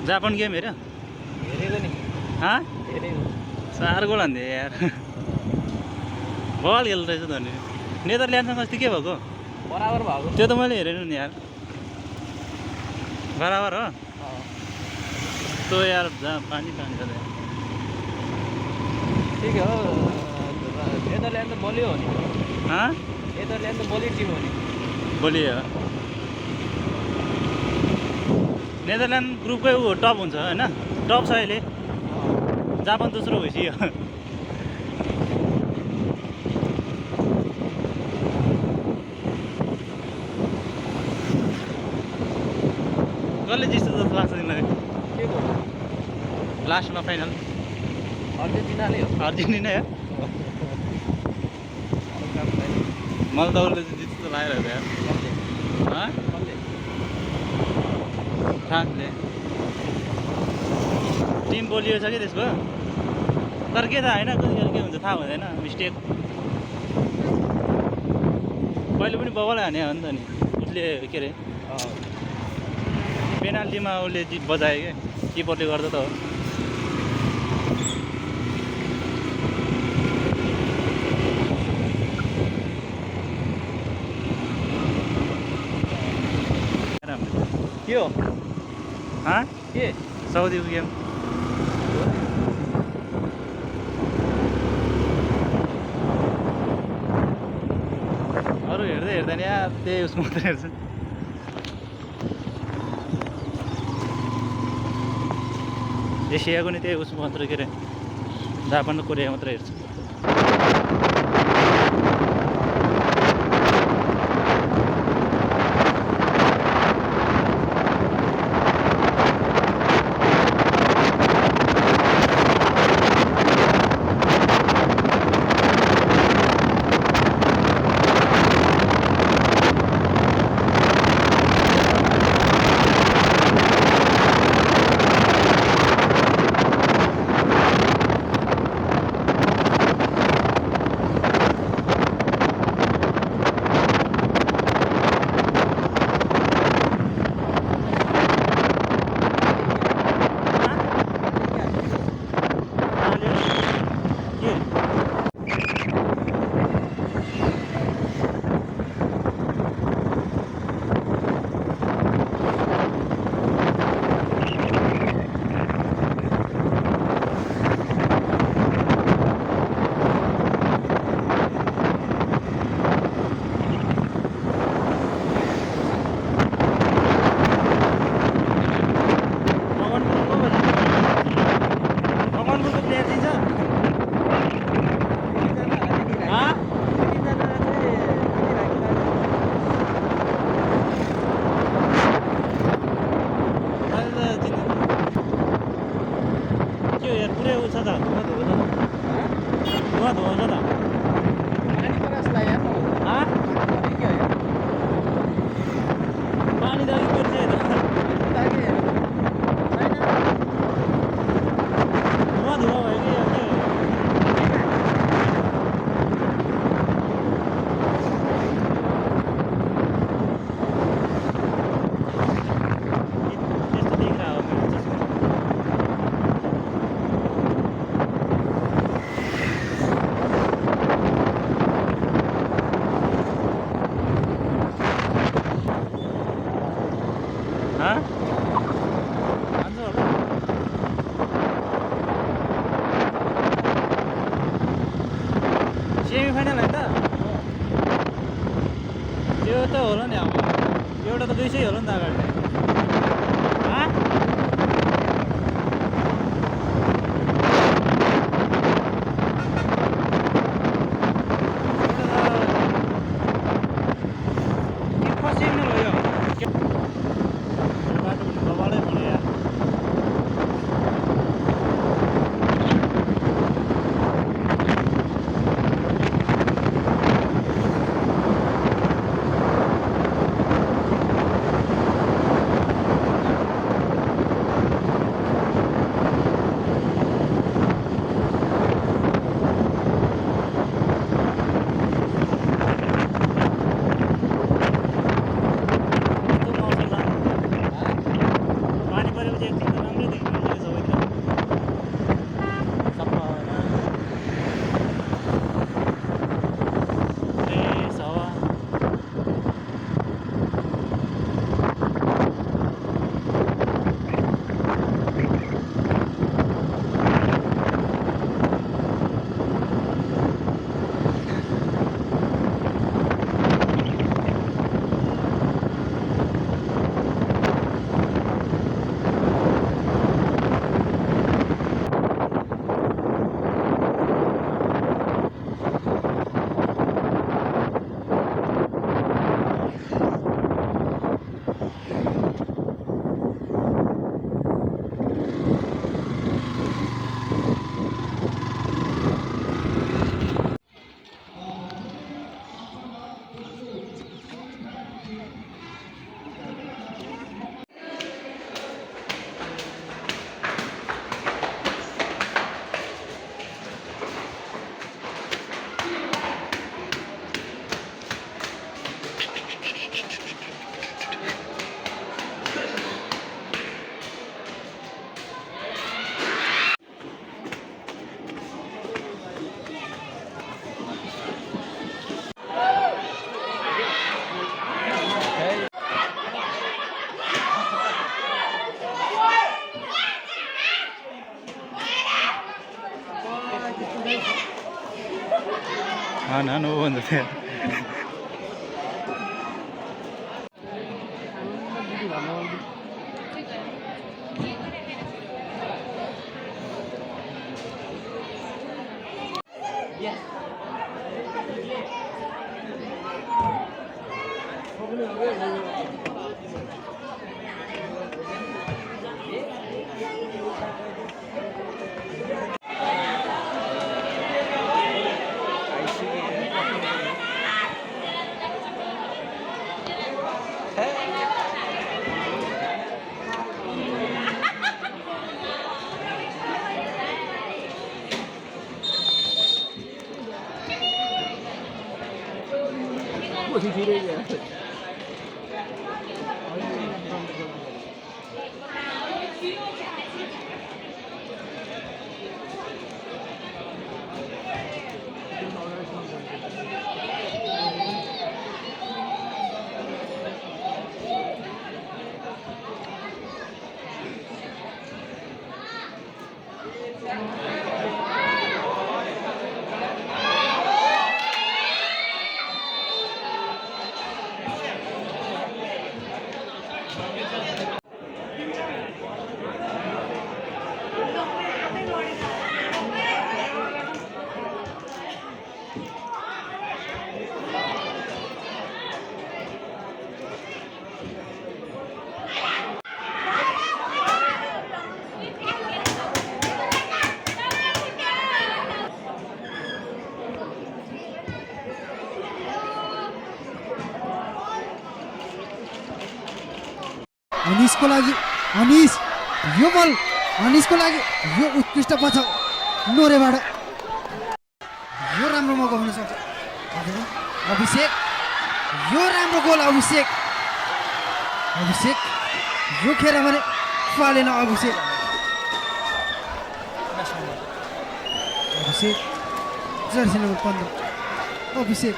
Japan game हेऱ्यो? हेरेको नि। हेरेको 4 गोल हान्दे यार। बल खेल्दो रहेछ धोनी। नेदरल्यान्डसँग अस्ति के भएको? बराबर भएको। त्यो त मैले हेरेन नि यार। बराबर हो? तो यार जहाँ पानी छ त। ठिक हो। नेदरल्यान्ड त बलियो हो नि। नेदरल्यान्ड त बलियो टिम हो नि। बलियो। नेदरल्यान्ड ग्रुपकै ऊ टप हुन्छ होइन? टप छ अहिले। जापान दोस्रो भइसक्यो। कसले जित्छ जस्तो लाग्छ तिमीलाई? के को? लास्टमा फाइनल अर्जेन्टिनाले हो। अर्जेन्टिना हो? मलाई त उसले चाहिँ जित्छ जस्तो लागिरहेको यार। फ्रान्सले। टिम बलियो छ कि त्यसको? तर के थाहा होइन, कतिखेर के हुन्छ थाहा हुँदैन। मिस्टेक पहिले पनि बबल हाने हो नि त नि उसले के अरे पेनाल्टीमा उसले बजायो क्या किपरले गर्दा त हो। के हो? के? साउदीको गेम। अरू हेर्दै हेर्दैन यार, त्यही उसको मात्रै हेर्छ। एसियाको नि त्यही उसको मात्रै के अरे जापान र कोरिया मात्रै हेर्छ। सेमिफाइनल होइन त त्यो त होला नि। अब एउटा त 200 होला नि त अगाडि। ನಾನು ಬಂದಿದೆ अनिसको लागि अनिस यो बल अनिसको लागि यो उत्कृष्ट बचाउ नोरेबाट यो राम्रो मौका हुन सक्छ अभिषेक यो राम्रो गोल अभिषेक यो खेर भने फालेन अभिषेक जर्सी नम्बर 15 अभिषेक